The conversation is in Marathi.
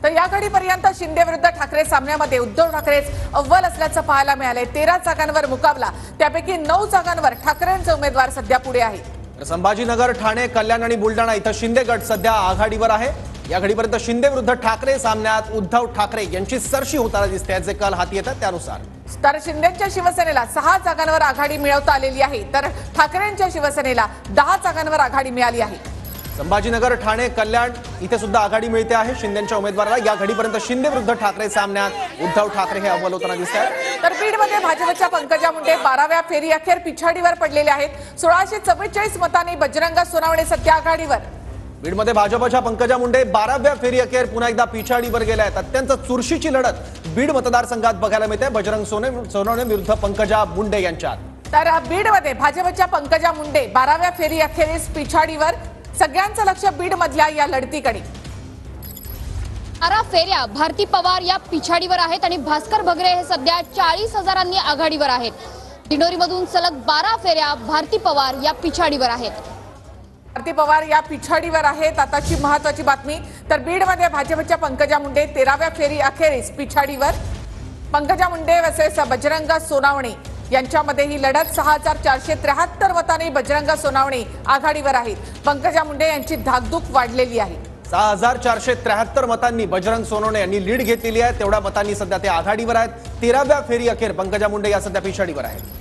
तर या घडीपर्यंत शिंदे विरुद्ध ठाकरे सामन्यामध्ये उद्धव ठाकरेच अव्वल असल्याचं पाहायला मिळाले। 13 जागांवर मुकाबला, त्यापैकी 9 जागांवर ठाकरेंचे उमेदवार सध्या पुढे आहे। संभाजीनगर, ठाणे, कल्याण आणि बुलढाणा इथं शिंदे गट सध्या आघाडीवर आहे। या घडीपर्यंत शिंदे विरुद्ध ठाकरे सामन्यात उद्धव ठाकरे यांची सरशी होताना दिसते, जे कल हाती येतात त्यानुसार। तर शिंदेच्या शिवसेनेला 6 जागांवर आघाडी मिळवता आलेली आहे, तर ठाकरेंच्या शिवसेनेला 10 जागांवर आघाडी मिळाली आहे। संभाजीनगर, ठाणे, कल्याण इथे सुद्धा आघाडी मिळते आहे शिंदेच्या उमेदवाराला। या घडीपर्यंत शिंदे विरुद्ध ठाकरे सामन्यात उद्धव ठाकरे हे अव्वल होताना दिसतात। तर बीडमध्ये भाजपच्या पंकजा मुंडे 12व्या फेरी अखेर पिछाडीवर पडलेले आहेत। 1644 मतांनी बजरंग सोनवणे सध्या आघाडीवर। बीडमध्ये भाजपच्या पंकजा मुंडे 12व्या फेरी अखेर पुन्हा एकदा पिछाडीवर गेल्या आहेत। अत्यंत चुरशीची लढत बीड मतदारसंघात बघायला मिळते बजरंग सोनवणे विरुद्ध पंकजा मुंडे यांच्यात। तर बीडमध्ये भाजपच्या पंकजा मुंडे 12व्या फेरी अखेरीस पिछाडीवर। सगळ्यांचं लक्ष बीड मधल्या या लढतीकडे। 12 फेऱ्या भारती पवार या पिछाडीवर आहेत आणि भास्कर भगरे हे सध्या 40,000 आघाडीवर आहेत। दिंडोरीमधून सलग 12 फेऱ्या भारती पवार या पिछाडीवर आहेत। भारती पवार या पिछाडीवर आहेत। आताची महत्त्वाची बातमी, तर बीडमध्ये भाजपच्या पंकजा मुंडे 13व्या फेरी अखेरीस पिछाडीवर। पंकजा मुंडे वर्सेस बजरंग सोनवणे यांच्यामध्ये ही लढत 6473 मतांनी बजरंग सोनवणे आघाडीवर आहेत। पंकजा मुंडे यांची धाकधूक वाढलेली आहे। 6473 मतांनी बजरंग सोनवणे यांनी लीड घेतलेली आहे। तेवढ्या मतांनी सध्या ते आघाडीवर आहेत। 13व्या फेरी अखेर पंकजा मुंडे या सध्या पिछाडीवर आहेत।